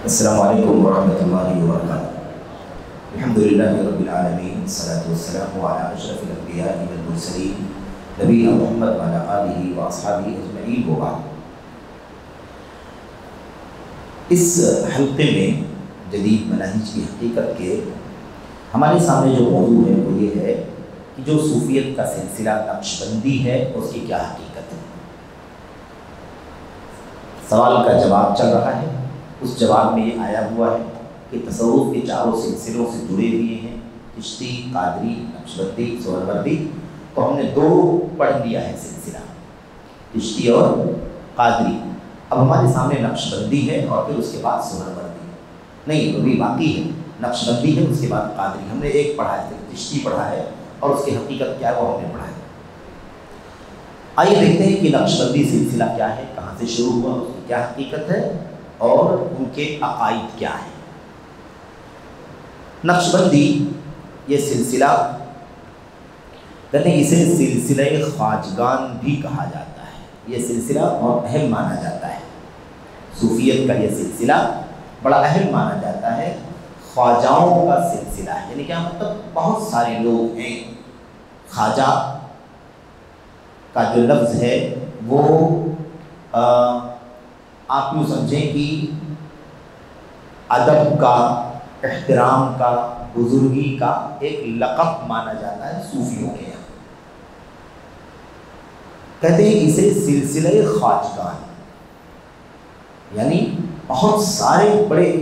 السلام علیکم ورحمۃ اللہ وبرکاتہ۔ الحمدللہ رب العالمین، والصلاة والسلام علی اشرف الانبیاء والمرسلین نبینا محمد وعلی آلہ واصحابہ اجمعین وبعد۔ اس حلقے میں جدید مناہج کی حقیقت کے ہمارے سامنے جو موضوع ہے وہ یہ ہے کہ جو صوفیت کا سلسلہ نقشبندی ہے اس کی کیا حقیقت ہے۔ سوال کا جواب چل رہا ہے، اس جواب میں یہ آیا ہوا ہے کہ تصوف کے چاروں سلسلوں سے جڑے ہوئے ہیں، چشتی، قادری، نقشبندی، سہروردی۔ تو ہم نے دو پڑھ لیا ہے سلسلہ، چشتی اور قادری۔ اب ہمارے سامنے نقشبندی ہے اور پھر اس کے بعد سہروردی نہیں، ابھی باقی ہے، نقشبندی ہے اس کے بعد قادری۔ ہم نے ایک پڑھا ہے، چشتی پڑھا ہے اور اس کی حقیقت کیا ہے وہ ہم نے پڑھا ہے۔ آئیے دیکھتے ہیں کہ نقشبندی سلسلہ کیا ہے، کہاں سے شروع ہوا، اس کی کیا حقیقت ہے اور ان کے عقائد کیا ہیں۔ نقشبندی یہ سلسلہ کہتے ہیں، اسے سلسلہ خواجگان بھی کہا جاتا ہے۔ یہ سلسلہ بہت اہم مانا جاتا ہے، صوفیت کا یہ سلسلہ بڑا اہم مانا جاتا ہے، خواجاؤں کا سلسلہ ہے۔ یعنی کیا مطلب، بہت سارے لوگ ہیں۔ خواجہ کا جو لفظ ہے وہ آپ یوں سمجھیں کہ ادب کا، احترام کا، بزرگی کا ایک لقب مانا جاتا ہے صوفیوں کے یہاں۔ کہتے ہیں اسے سلسلہ خواجگان، یعنی بہت سارے بڑے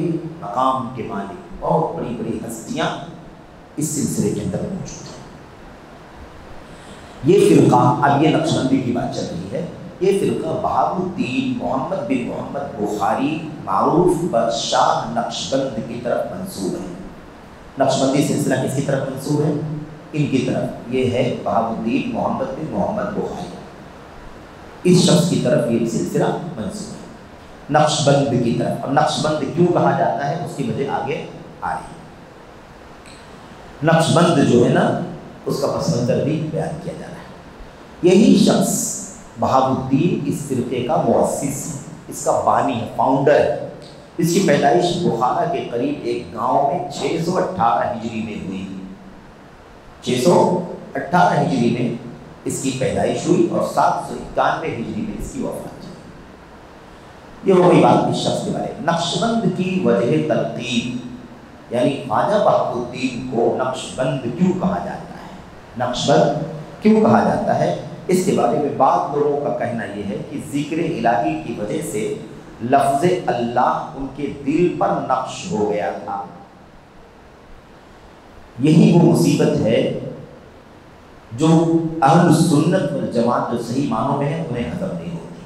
مقام کے مالک، بہت بڑی بڑی ہستیاں اس سلسلے کے اندر موجود ہیں۔ یہ فرقہ، اب یہ نقشبندی کی بات چل رہی ہے، یہ فرقہ بہاء الدین محمد بن محمد بخاری معروف بادشاہ نقشبند کی طرف منسوب ہے۔ نقشبندی سلسلہ کس کی طرف منسوب ہے؟ ان کی طرف۔ یہ ہے بہاء الدین محمد بن محمد بخاری، اس شخص کی طرف یہ سلسلہ منسوب ہے، نقشبند کی طرف۔ اور نقشبند کیوں کہا جاتا ہے اس کی وجہ آگے آ رہی ہے۔ نقشبند جو ہے نا، اس کا پس منظر بھی بیان کیا جا رہا ہے۔ یہی شخص بہاء الدین اس فرقے کا مؤسس ہے، اس کا بانی ہے، فاؤنڈر ہے۔ اس کی پیدائش بخارا کے قریب ایک گاؤں میں 618 ہجری میں ہوئی۔ 618 ہجری میں اس کی پیدائش ہوئی اور 791 ہجری میں اس کی وفات ہوئی۔ یہ وہی بات اس شخص کے بارے میں۔ نقشبند کی وجہ تلقیب، یعنی خواجہ بہاء الدین کو نقشبند کیوں کہا جاتا ہے، نقشبند کیوں کہا جاتا ہے، اس کے بارے میں بعض لوگوں کا کہنا یہ ہے کہ ذکر الہی کی وجہ سے لفظ اللہ ان کے دل پر نقش ہو گیا تھا۔ یہی وہ مصیبت ہے جو اہل سنت والجماعت جو صحیح معنوں میں ہے انہیں ہضم نہیں ہوتی۔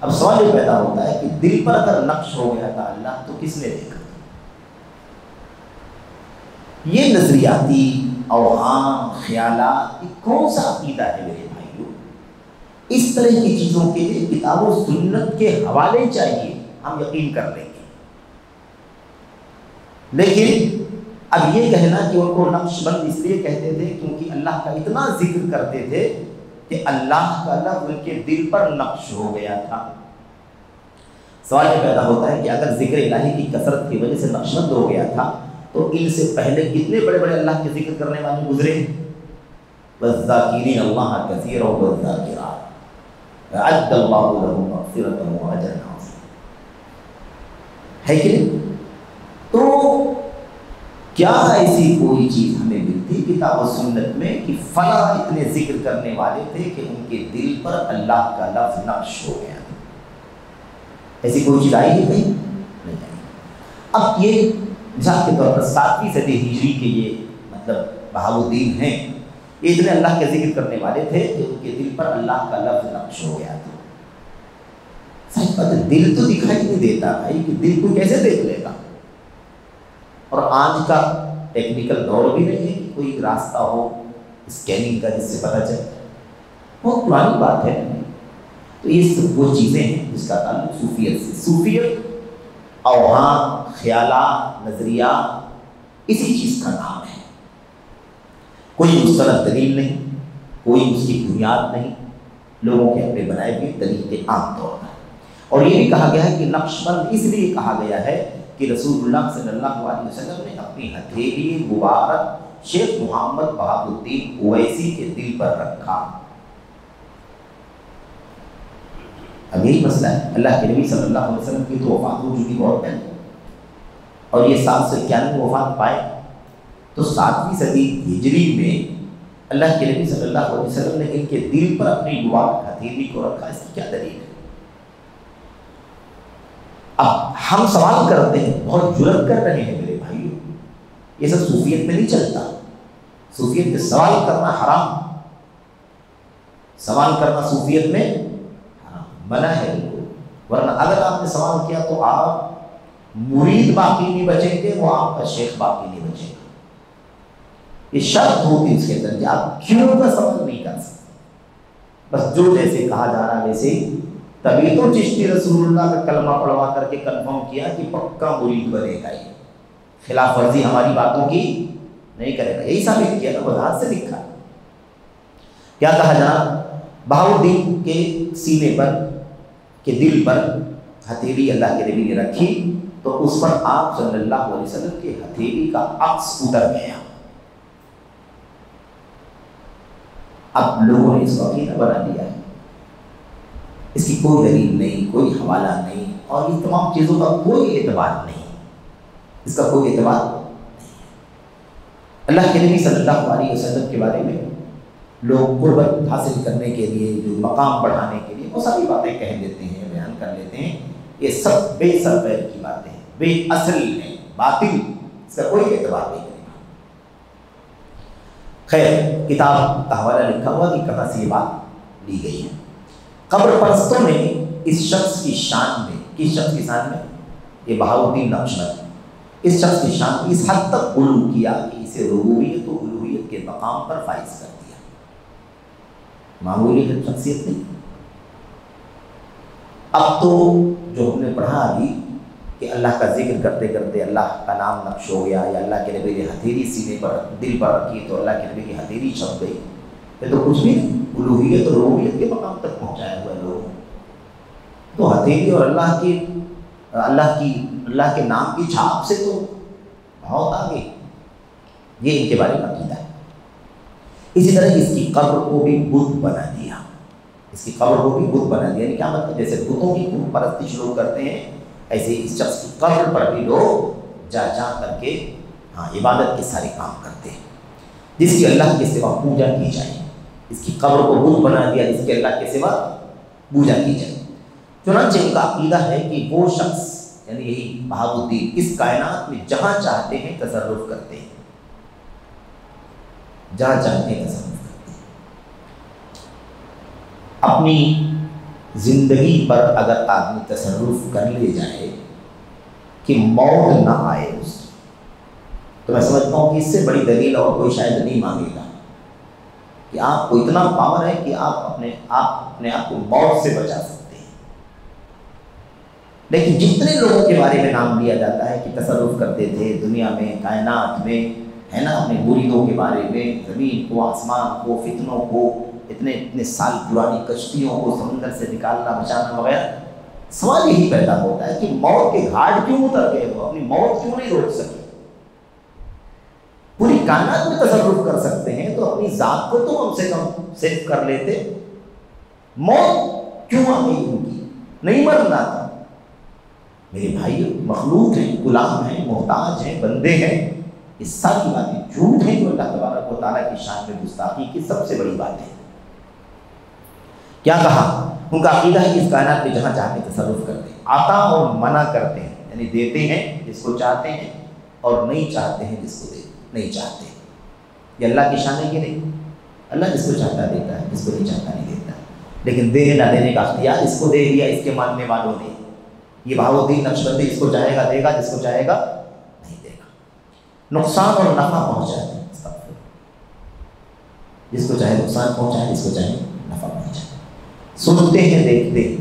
اب سوال یہ پیدا ہوتا ہے کہ دل پر اگر نقش ہو گیا تھا اللہ، تو کس نے دیکھا؟ یہ نظریاتی اوہام، خیالات، یہ کون سا عقیدہ ہے میرے بھائیوں؟ اس طرح کی چیزوں کے لیے کتاب و سنت کے حوالے چاہیے، ہم یقین کر لیں گے۔ لیکن اب یہ کہنا کہ ان کو نقشبند اس لیے کہتے تھے کیونکہ اللہ کا اتنا ذکر کرتے تھے کہ اللہ کا لفظ ان کے دل پر نقش ہو گیا تھا۔ سوال یہ پیدا ہوتا ہے کہ اگر ذکر الہی کی کثرت کی وجہ سے نقشبند ہو گیا تھا تو ان سے پہلے کتنے بڑے بڑے اللہ کے ذکر کرنے والے گزرے ہیں؟ والذاکرین اللہ کثیرا والذاکرات اعد اللہ لهم مغفرۃ واجرا عظیما، ہے کہ نہیں؟ تو کیا ایسی کوئی چیز ہمیں ملتی کتاب و سنت میں کہ فلاں اتنے ذکر کرنے والے تھے کہ ان کے دل پر اللہ کا لفظ نقش ہو گیا؟ ایسی کوئی چیز آئی ہے کہیں؟ نہیں آئی۔ اب یہ مثال کے طور پر 7ویں صدی ہجری کے یہ مطلب بہاء الدین ہیں، یہ اتنے اللہ کے ذکر کرنے والے تھے کہ ان کے دل پر اللہ کا لفظ نقش ہو گیا تھا۔ صحیح بات ہے، دل تو دکھائی نہیں دیتا بھائی، کہ دل کو کیسے دیکھ لے گا؟ اور آج کا ٹیکنیکل دور بھی نہیں ہے کہ کوئی راستہ ہو اسکیننگ کا جس سے پتہ چلے، بہت پرانی بات ہے۔ تو یہ سب وہ چیزیں ہیں جس کا تعلق صوفیت سے۔ صوفیت اوہام، خیالات، نظریات، اسی چیز کا نام ہے۔ کوئی مستند دلیل نہیں، کوئی اس کی بنیاد نہیں، لوگوں کے اپنے بنائے ہوئے طریقے عام طور پر۔ اور یہ بھی کہا گیا ہے کہ نقشبند اس لیے کہا گیا ہے کہ رسول اللہ صلی اللہ علیہ وسلم نے اپنی ہتھیلی مبارک شیخ محمد بہاء الدین اویسی کے دل پر رکھا۔ اب یہی مسئلہ ہے، اللہ کے نبی صلی اللہ علیہ وسلم کی تو وفات ہو چکی بہت پہلے، اور یہ 791 وفات پائے، تو 7ویں صدی ہجری میں اللہ کے نبی صلی اللہ علیہ وسلم نے ان کے دل پر اپنی مبارک ہتھیلی کو رکھا، اس کی کیا دلیل ہے؟ اب ہم سوال کرتے ہیں، بہت جرأت کر رہے ہیں میرے بھائیو، یہ سب صوفیت میں نہیں چلتا، صوفیت میں سوال کرنا حرام، سوال کرنا صوفیت میں حرام منع ہے بالکل، ورنہ اگر آپ نے سوال کیا تو آپ مرید باقی نہیں بچیں گے، وہ آپ کا شیخ باقی نہیں بچے گا، یہ شرط ہوتی ہے اس کے اندر کہ آپ کیوں کا سوال نہیں کر سکتے، بس جو جیسے کہا جا رہا ہے ویسے ہی۔ تبھی تو چشتی رسول اللہ کا کلمہ پڑھوا کر کے کنفرم کیا کہ پکا مرید بنے گا، یہ خلاف ورزی ہماری باتوں کی نہیں کرے گا، یہی ثابت کیا نا، وضاحت سے لکھا۔ کیا کہا جناب؟ بہاء الدین کے سینے پر کے دل پر ہتھیلی اللہ کے نبی نے رکھی تو اس پر آپ صلی اللہ علیہ وسلم کی ہتھیلی کا عکس اتر گیا۔ اب لوگوں نے اس کو عقیدہ بنا لیا ہے، اس کی کوئی دلیل نہیں، کوئی حوالہ نہیں، اور ان تمام چیزوں کا کوئی اعتبار نہیں، اس کا کوئی اعتبار نہیں۔ اللہ کے نبی صلی اللہ علیہ وسلم کے بارے میں لوگ قربت حاصل کرنے کے لیے، جو مقام بڑھانے کے لیے بہت ساری باتیں کہہ دیتے ہیں، بیان کر لیتے ہیں، یہ سب بے سر پیر کی باتیں ہیں، بے اصل ہیں، باطل، اس کا کوئی اعتبار نہیں کرے گا۔ خیر، کتاب کا حوالہ لکھا ہوا کہ کہاں سے یہ بات لی گئی ہے۔ قبر پرستوں نے اس شخص کی شان میں، کس شخص کی شان میں؟ یہ بہاء الدین نقشبند، اس شخص کی شان میں اس حد تک غلو کیا کہ اسے ربوبیت و الوہیت کے مقام پر فائز کر دیا۔ معمولی شخصیت نہیں۔ اب تو جو ہم نے پڑھا ابھی کہ اللہ کا ذکر کرتے کرتے اللہ کا نام نقش ہو گیا، یا اللہ کے نبی نے ہتھیلی سینے پر دل پر رکھی تو اللہ کے نبی کی ہتھیلی چھپ گئی، یہ تو کچھ بھی نہیں، الوہیت اور ربوبیت کے مقام تک پہنچایا ہوا ہے لوگوں۔ تو ہتھیلی اور اللہ کے نام کی چھاپ سے تو بہت آگے، یہ ان کے بارے میں عقیدہ ہے۔ اسی طرح اس کی قبر کو بھی بت بنا دیا، اس کی قبر کو بھی بت بنا دیا، یعنی کیا مطلب؟ جیسے بتوں کی بت پرستی شروع کرتے ہیں، ایسے ہی اس شخص کی قبر پر بھی لوگ جا کر کے عبادت کے سارے کام کرتے ہیں، جس کی اللہ کے سوا پوجا کی جائے، اس کی قبر کو بت بنا دیا جس کے اللہ کے سوا پوجا کی جائے۔ چنانچہ ان کا عقیدہ ہے کہ وہ شخص، یعنی یہی بہاء الدین، اس کائنات میں جہاں چاہتے ہیں تصرف کرتے ہیں، جہاں چاہتے ہیں تصرف کرتے ہیں۔ اپنی زندگی پر اگر آدمی تصرف کر لے جائے کہ موت نہ آئے اس کی، تو میں سمجھتا ہوں کہ اس سے بڑی دلیل اور کوئی شاید نہیں مانگے گا کہ آپ کو اتنا پاور ہے کہ آپ اپنے آپ کو موت سے بچا سکتے ہیں۔ لیکن جتنے لوگوں کے بارے میں نام لیا جاتا ہے کہ تصرف کرتے تھے دنیا میں، کائنات میں، ہے نا، اپنے مریدوں کے بارے میں، زمین کو، آسمان کو، فتنوں کو، اتنے سال پرانی کشتیوں کو سمندر سے نکالنا، بچانا وغیرہ، سوال یہی پیدا ہوتا ہے کہ موت کے گھاٹ کیوں اتر گئے، وہ اپنی موت کیوں نہیں روک سکے؟ پوری کائنات میں تصرف کر سکتے ہیں تو اپنی ذات کو تو کم سے کم سیف کر لیتے، موت کیوں آ گئی ان کی؟ نہیں مرنا تھا۔ میرے بھائی مخلوق ہیں، غلام ہیں، محتاج ہیں، بندے ہیں، یہ ساری باتیں جھوٹ ہیں جو اللہ تبارک و تعالیٰ کی شان میں گستاخی کی سب سے بڑی بات ہے۔ کیا کہا؟ ان کا عقیدہ ہے کہ اس کائنات میں جہاں چاہتے تصرف کرتے ہیں، عطا اور منع کرتے ہیں، یعنی دیتے ہیں جس کو چاہتے ہیں اور نہیں چاہتے ہیں جس کو نہیں چاہتے۔ یہ اللہ کی شان ہے کہ نہیں؟ اللہ جس کو چاہتا دیتا ہے، جس کو نہیں چاہتا نہیں دیتا، لیکن دینے نہ دینے کا اختیار اس کو دے دیا اس کے ماننے والوں نے۔ یہ بہاء الدین نقشبندی اس کو چاہے گا دے گا، جس کو چاہے گا نہیں دے گا۔ نقصان اور نفع پہنچاتے ہیں، جس کو چاہے نقصان پہنچائے، جس کو چاہے نفع پہنچائے۔ سنتے ہیں، دیکھتے ہیں،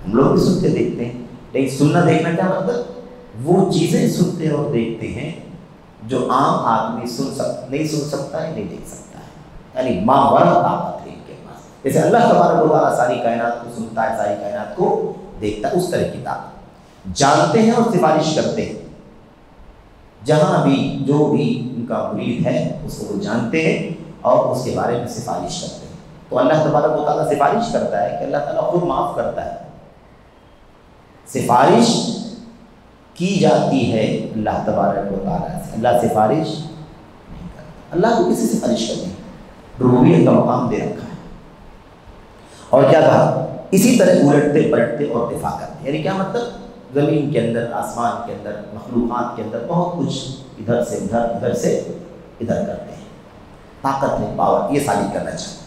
ہم لوگ بھی سنتے دیکھتے ہیں، لیکن سننا دیکھنا کیا مطلب؟ وہ چیزیں سنتے اور دیکھتے ہیں جو عام آدمی نہیں سن سکتا ہے، نہیں دیکھ سکتا ہے، یعنی ماورا طاقت ہے ان کے پاس۔ جیسے اللہ تبارک و تعالیٰ ساری کائنات کو سنتا ہے، ساری کائنات کو دیکھتا ہے، اس طرح کی طاقت، جانتے ہیں اور سفارش کرتے ہیں، جہاں بھی جو بھی ان کا مرید ہے اس کو وہ جانتے ہیں اور اس کے بارے میں سفارش کرتے ہیں۔ تو اللہ تبارک و تعالیٰ سفارش کرتا ہے کہ اللہ تعالیٰ خود معاف کرتا ہے، سفارش کی جاتی ہے اللہ تبارک و تعالیٰ سے، اللہ سفارش نہیں کرتا، اللہ کو کسی سفارش کرنی، ربوبیت کا مقام دے رکھا ہے۔ اور کیا کہا؟ اسی طرح الٹتے پلٹتے اور دفاع کرتے، یعنی کیا مطلب؟ زمین کے اندر، آسمان کے اندر، مخلوقات کے اندر بہت کچھ ادھر سے ادھر، ادھر سے ادھر کرتے ہیں، طاقت ہے، پاور، یہ ثابت کرنا چاہتے ہیں۔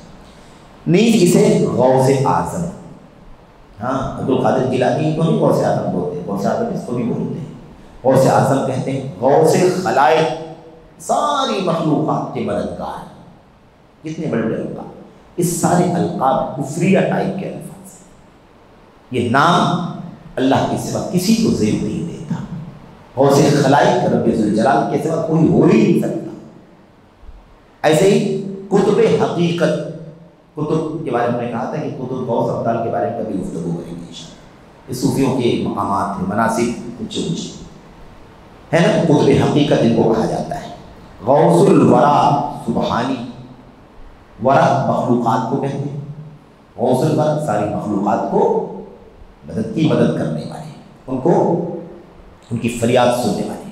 نیز اسے غوث اعظم، ہاں عبد القادر جیلانی کو نہیں غوث اعظم بولتے، غوث اعظم اس کو بھی بولتے ہیں، غوث اعظم کہتے ہیں غوث خلائق، ساری مخلوقات کے مددگار، کتنے بڑے بڑے القاب، اس سارے القاب کفریہ ٹائپ کے الفاظ ہیں، یہ نام اللہ کے سوا کسی کو زیب نہیں دیتا، غوث خلائق رب ذوالجلال کے سوا کوئی ہو ہی نہیں سکتا۔ ایسے ہی کتب حقیقت، کتب کے بارے میں نے کہا تھا کہ کتب غوث ابدال کے بارے میں کبھی گفتگو کریں گے انشاءاللہ، یہ صوفیوں کے مقامات ہیں، مناسب کچھ ہے نا، کتب حقیقت ان کو کہا جاتا ہے۔ غوث الورا سبحانی، ورا مخلوقات کو کہتے ہیں، غوث الورا ساری مخلوقات کو مدد کرنے والے، ان کو ان کی فریاد سننے والے،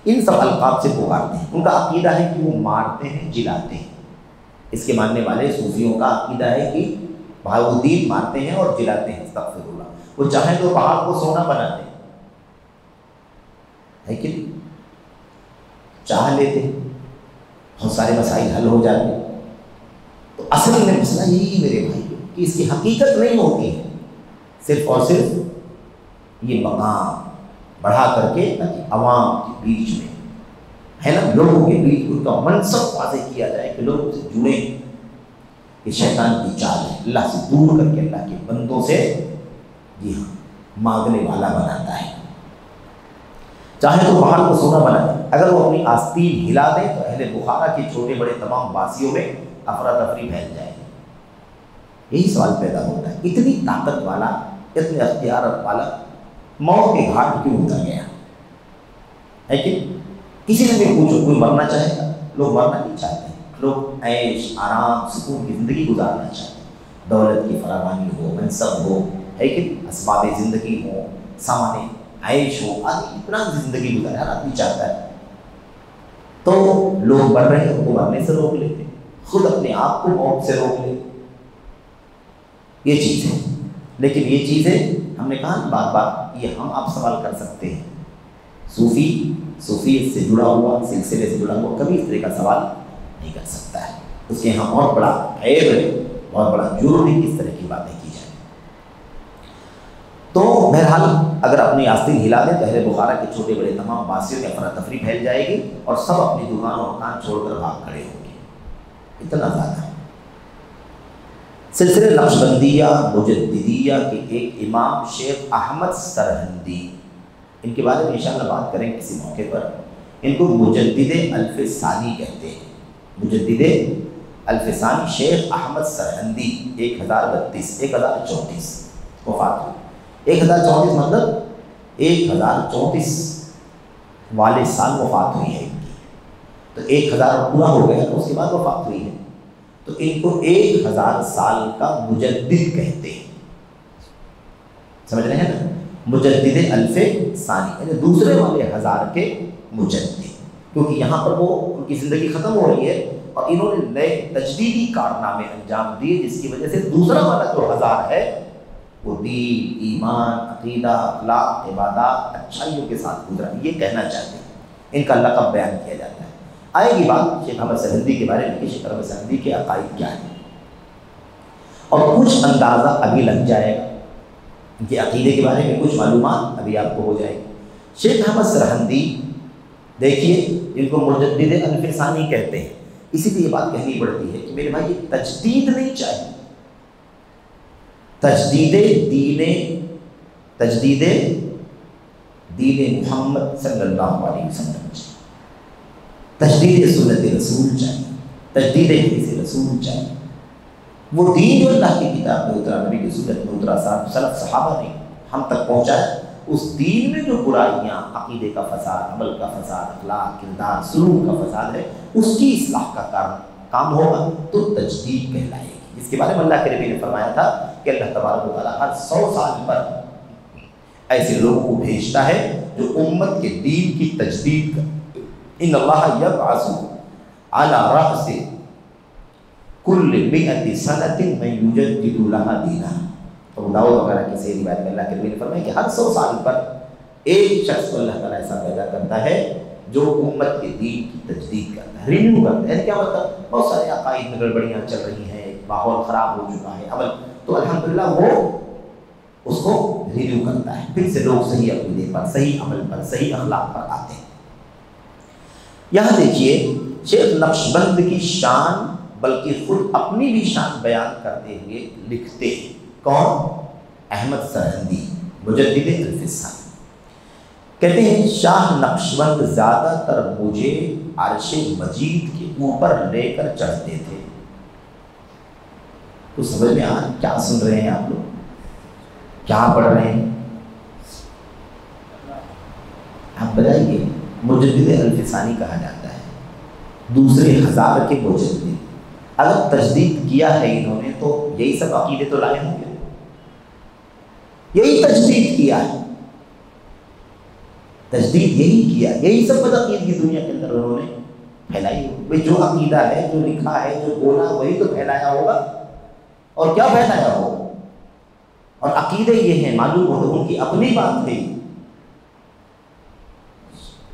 ان سب القاب سے پکارتے ہیں۔ ان کا عقیدہ ہے کہ وہ مارتے ہیں، جلاتے ہیں، اس کے ماننے والے صوفیوں کا عقیدہ ہے کہ بہاؤدین مارتے ہیں اور جلاتے ہیں، استغفر اللہ، وہ چاہیں تو پہاڑ کو سونا بنا دیں، ہے کہ چاہ لیتے، بہت سارے مسائل حل ہو جاتے۔ تو اصل میں مسئلہ یہی میرے بھائی کہ اس کی حقیقت نہیں ہوتی ہے، صرف اور صرف یہ مقام بڑھا کر کے تاکہ عوام کے بیچ میں ہے نا، لوگوں کے بیچ ان کا منصب واضح کیا جائے کہ لوگ سے جڑیں، کہ شیطان کی چال ہے، اللہ سے دور کر کے اللہ کے بندوں سے جی ہاں مانگنے والا بناتا ہے۔ چاہے تو پہاڑ کو سونا بنا دیں، اگر وہ اپنی آستین ہلا دیں تو اہل بخارا کے چھوٹے بڑے تمام باسیوں میں افراتفری پھیل جائے گی۔ یہی سوال پیدا ہوتا ہے، اتنی طاقت والا، اتنے اختیارات والا موت کے گھاٹ کیوں اتر گیا ہے؟ کہ کسی سے بھی پوچھو، کوئی مرنا چاہے گا؟ لوگ مرنا نہیں چاہتے، لوگ عیش آرام سکون کی زندگی گزارنا چاہتے ہیں، دولت کی فراوانی ہو، منصب ہو، ہے کہ اسباب زندگی ہو، سامان عیش ہو، آدمی اتنا زندگی گزارے، ہر آدمی چاہتا ہے۔ تو لوگ مر رہے ہیں، ان کو مرنے سے روک لیتے، خود اپنے آپ کو موت سے روک لیتے، یہ چیز ہے۔ لیکن یہ چیزیں ہم نے کہا بار بار، یہ ہم آپ سوال کر سکتے ہیں، صوفیت سے جڑا ہوا، سلسلے سے جڑا ہوا کبھی اس طرح کا سوال نہیں کر سکتا ہے، اس کے یہاں بہت بڑا عیب ہے، بہت بڑا جرم ہے کہ اس طرح کی باتیں کی جائیں۔ تو بہرحال اگر اپنی آستین ہلا دیں تو اہل بخارا کے چھوٹے بڑے تمام باسیوں میں افراتفری پھیل جائے گی اور سب اپنی دکان اور مکان چھوڑ کر بھاگ کھڑے ہوں گے، اتنا زیادہ۔ سلسلے نقشبندیہ مجددیہ کے ایک امام شیخ احمد سرہندی، ان کے بارے میں انشاءاللہ بات کریں کسی موقع پر۔ ان کو مجدد الف ثانی کہتے ہیں، مجدد الف ثانی شیخ احمد سرہندی 1032 وفات ہوئی۔ 1034 مطلب 1034 والے سال وفات ہوئی ہے ان کی، تو 1000 پورا ہو گیا تو اس کے بعد وفات ہوئی ہے، تو ان کو 1000 سال کا مجدد کہتے ہیں، سمجھ رہے ہیں نا، مجدد الف ثانی یعنی دوسرے والے ہزار کے مجدد، کیونکہ یہاں پر وہ ان کی زندگی ختم ہو رہی ہے اور انہوں نے نئے تجدیدی کارنامے انجام دیے، جس کی وجہ سے دوسرا والا جو ہزار ہے وہ دین، ایمان، عقیدہ، اخلاق، عبادات، اچھائیوں کے ساتھ گزرا، یہ کہنا چاہتے ہیں، ان کا لقب بیان کیا جاتا ہے۔ آئے گی بات شیخ احمد سرہندی کے بارے میں کہ شیخ احمد سرہندی کے عقائد کیا ہیں، اور کچھ اندازہ ابھی لگ جائے گا، ان کے عقیدے کے بارے میں کچھ معلومات ابھی آپ کو ہو جائے گی۔ شیخ احمد سرہندی دیکھیے، ان کو مجدد الف ثانی کہتے ہیں، اسی لیے یہ بات کہنی پڑتی ہے کہ میرے بھائی یہ تجدید نہیں چاہیے، تجدید دین محمد صلی اللہ علیہ وسلم چاہیے، تجدید سنت رسول چاہیے، تجدید حدیث رسول چاہیے، وہ دین جو اللہ کی کتاب میں اترا، نبی کی سنت میں اترا، سلف صحابہ نے ہم تک پہنچائے، اس دین میں جو برائیاں، عقیدے کا فساد، عمل کا فساد، اخلاق، کردار، سلوک کا فساد ہے، اس کی اصلاح کا کام ہوگا تو تجدید کہلائے گی، جس کے بارے میں اللہ کے نبی نے فرمایا تھا کہ اللہ تبارک و تعالیٰ ہر 100 سال پر ایسے لوگوں کو بھیجتا ہے جو امت کے دین کی تجدید کر، ان اللہ یبعث علی رأس کل 100 سنۃ من یجدد لها دینہا۔ ابو داؤد وغیرہ کی صحیح روایت میں اللہ کے نبی نے فرمایا کہ ہر 100 سال پر ایک شخص کو اللہ تعالیٰ ایسا پیدا کرتا ہے جو امت کے دین کی تجدید کرتا ہے، رینیو کرتا ہے۔ یعنی کیا مطلب؟ بہت سارے عقائد میں گڑبڑیاں چل رہی ہیں، ماحول خراب ہو چکا ہے، عمل، تو الحمدللہ وہ اس کو رینیو کرتا ہے، پھر سے لوگ صحیح عقیدے پر، صحیح عمل پر، صحیح اخلاق پر آتے ہیں۔ یہاں دیکھیے شیخ نقشبند کی شان، بلکہ خود اپنی بھی شان بیان کرتے ہوئے لکھتے ہیں۔ کون؟ احمد سرہندی، مجدد الفسان، کہتے ہیں شاہ نقشبند زیادہ تر مجھے عرش مجید کے اوپر لے کر چڑھتے تھے۔ تو سمجھ میں کیا سن رہے ہیں آپ لوگ، کیا پڑھ رہے ہیں؟ آپ بتائیے، مجدد الفسانی کہا جاتا ہے، دوسرے ہزار کے مجدد۔ اگر تجدید کیا ہے انہوں نے تو یہی سب عقیدے تو لائے ہوں گے، یہی تجدید کیا ہے، تجدید یہی کیا، یہی سب عقیدے کی دنیا کے اندر انہوں نے پھیلائی ہوگی۔ جو عقیدہ ہے، جو لکھا ہے، جو بولا، وہی تو پھیلایا ہوگا، اور کیا پھیلایا ہوگا۔ اور عقیدے یہ ہیں، معلوم ہو ان کی اپنی بات ہے۔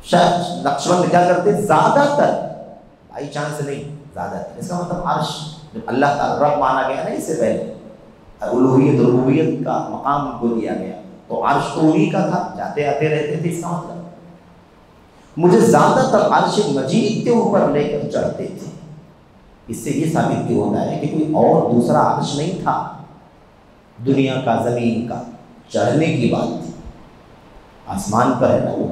شاہ نقشبند کیا کرتے؟ زیادہ تر، بائی چانس نہیں، زیادہ تر، اس کا مطلب عرش جب اللہ کا رب مانا گیا نا، اس سے پہلے الوہیت ربوبیت کا مقام ان کو دیا گیا، تو عرش تو انہی کا تھا، جاتے آتے رہتے تھے۔ اس کا مطلب مجھے زیادہ تر عرش مجید کے اوپر لے کر چڑھتے تھے۔ اس سے یہ ثابت بھی ہوتا ہے کہ کوئی اور دوسرا عرش نہیں تھا دنیا کا، زمین کا، چڑھنے کی بات تھی۔ آسمان پر ہے نا وہ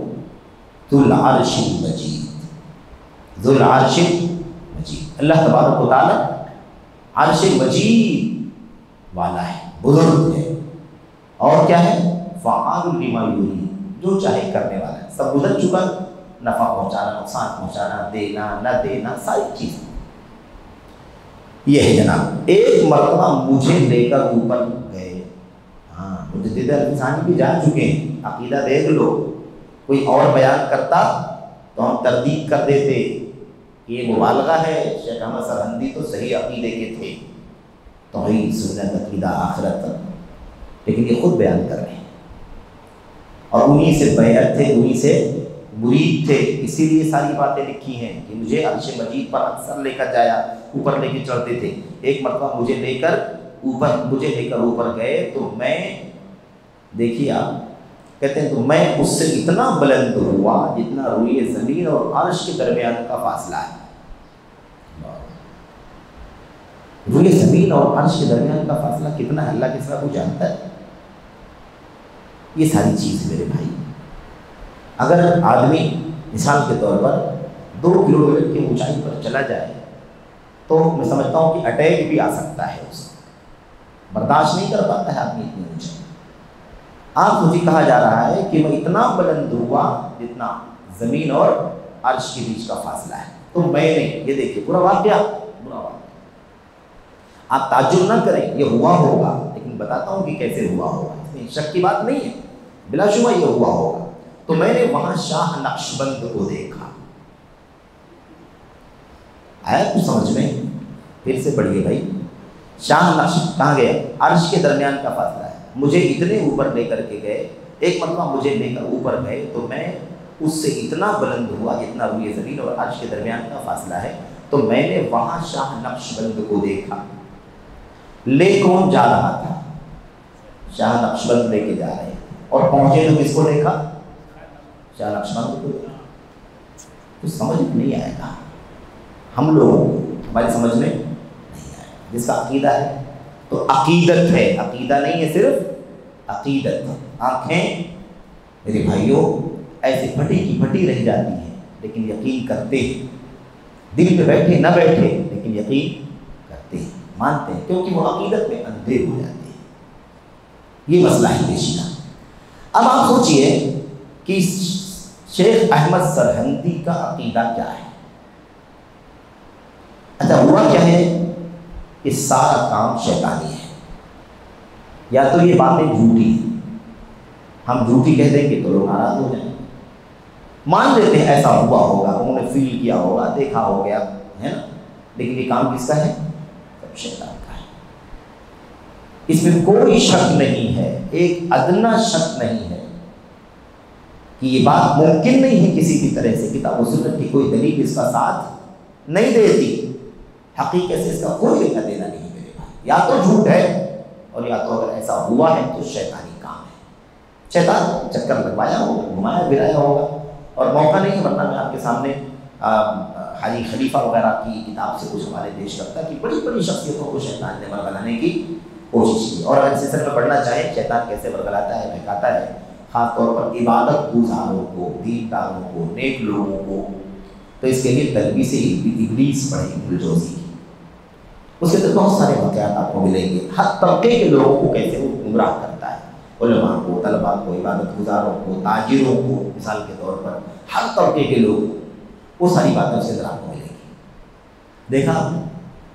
ذو العرش مجید، ذو العرش مجید، اللہ تبارک و تعالیٰ عرش مجید والا ہے، بزرگ ہے، اور کیا ہے؟ فعال لما یرید، جو چاہے کرنے والا ہے، سب گزر چکا، نفع پہنچانا، نقصان پہنچانا، دینا نہ دینا، ساری چیزیں یہ ہے جناب۔ ایک مرتبہ مجھے لے کر اوپر گئے، ہاں مجدد الفسانی بھی جا چکے ہیں، عقیدہ دیکھ لو، کوئی اور بیان کرتا تو ہم تردید کر دیتے کہ یہ مبالغہ ہے، شیخ احمد سرہندی تو صحیح عقیدے کے تھے، توحید، سنت، عقیدہ، آخرت، لیکن یہ خود بیان کر رہے ہیں، اور انہی سے بیعت تھے، انہی سے مرید تھے، اسی لیے ساری باتیں لکھی ہیں کہ مجھے عرش مجید پر اکثر لے کر جایا، اوپر لے کے چڑھتے تھے۔ ایک مرتبہ مجھے لے کر اوپر گئے تو میں، دیکھیے آپ کہتے ہیں، تو میں اس سے اتنا بلند ہوا جتنا روئے زمین اور عرش کے درمیان کا فاصلہ ہے۔ روئے زمین اور عرش کے درمیان کا فاصلہ کتنا ہے اللہ کے سوا کوئی جانتا ہے؟ یہ ساری چیز میرے بھائی، اگر آدمی مثال کے طور پر 2 کلومیٹر کی اونچائی پر چلا جائے تو میں سمجھتا ہوں کہ اٹیک بھی آ سکتا ہے، اس برداشت نہیں کر پاتا ہے آدمی اتنی اونچائی۔ آپ مجھے کہا جا رہا ہے کہ میں اتنا بلند ہوا جتنا زمین اور عرش کے بیچ کا فاصلہ ہے، تو میں نے، یہ دیکھیے پورا واقعہ، آپ تعجب نہ کریں، یہ ہوا ہوگا، لیکن بتاتا ہوں کہ کیسے ہوا ہوگا، اس میں شک کی بات نہیں ہے، بلا شبہ یہ ہوا ہوگا۔ تو میں نے وہاں شاہ نقشبند کو دیکھا، آیا کچھ سمجھ میں؟ پھر سے پڑھیے بھائی، شاہ نقشبند کہاں گیا؟ عرش کے درمیان کا فاصلہ ہے، مجھے اتنے اوپر لے کر کے گئے، ایک مرتبہ مجھے لے کر اوپر گئے تو میں اس سے اتنا بلند ہوا جتنا روئے زمین اور عرش کے درمیان کا فاصلہ ہے، تو میں نے وہاں شاہ نقشبند کو دیکھا۔ لے کون جا رہا تھا؟ شاہ نقشبند لے کے جا رہے ہیں، اور پہنچے تو کس کو دیکھا؟ شاہ نقشبند کو دیکھا۔ کچھ سمجھ میں نہیں آئے گا ہم لوگوں کو، ہماری سمجھ میں نہیں آئے گا۔ جس کا عقیدہ ہے تو عقیدت ہے، عقیدہ نہیں ہے صرف عقیدت۔ آنکھیں میرے بھائیوں ایسے پھٹی کی پھٹی رہ جاتی ہیں، لیکن یقین کرتے ہیں، دل میں بیٹھے نہ بیٹھے لیکن یقین کرتے ہیں، مانتے ہیں، کیونکہ وہ عقیدت میں اندھے ہو جاتے ہیں۔ یہ مسئلہ ہے پیشیدہ۔ اب آپ سوچئے کہ شیخ احمد سرہندی کا عقیدہ کیا ہے؟ اچھا ہوا کیا ہے کہ سارا کام شیطانی ہے، یا تو یہ باتیں جھوٹی ہیں، ہم جھوٹی کہہ دیں گے تو لوگ ناراض ہو جائیں، مان لیتے ہیں ایسا ہوا ہوگا، انہوں نے فیل کیا ہوگا، دیکھا ہو گیا ہے نا، لیکن یہ کام کس کا ہے؟ سب شیطان کا ہے۔ اس میں کوئی شک نہیں ہے، ایک ادنا شک نہیں ہے کہ یہ بات ممکن نہیں ہے کسی بھی طرح سے، کتاب و سنت کی کوئی دلیل اس کا ساتھ نہیں دیتی، حقیقت سے اس کا کوئی لینا دینا نہیں میرے بھائی، یا تو جھوٹ ہے اور یا تو اگر ایسا ہوا ہے تو شیطانی کام ہے، شیطان چکر لگوایا ہوگا، گھمایا پھرایا ہوگا، اور موقع نہیں ہے ورنہ میں آپ کے سامنے حاجی خلیفہ وغیرہ کی کتاب سے کچھ حوالے پیش کرتا کہ بڑی بڑی شخصیتوں کو شیطان نے ورگلانے کی کوشش کی، اور اگر سلسلے میں پڑھنا چاہیں شیطان کیسے ورگلاتا ہے، بہکاتا ہے، خاص طور پر عبادت گزاروں کو، دینداروں کو، نیک لوگوں کو، تو اس کے لیے تلبیس ابلیس پڑھیں ابن الجوزی کی، اس کے اندر بہت سارے واقعات آپ کو ملیں گے، ہر طبقے کے لوگوں کو کیسے وہ گمراہ کرتا ہے، علماء کو، طلباء کو، عبادت گزاروں کو، تاجروں کو، مثال کے طور پر ہر طبقے کے لوگ، وہ ساری باتیں اس کے اندر آپ کو ملیں گی۔ دیکھا آپ نے؟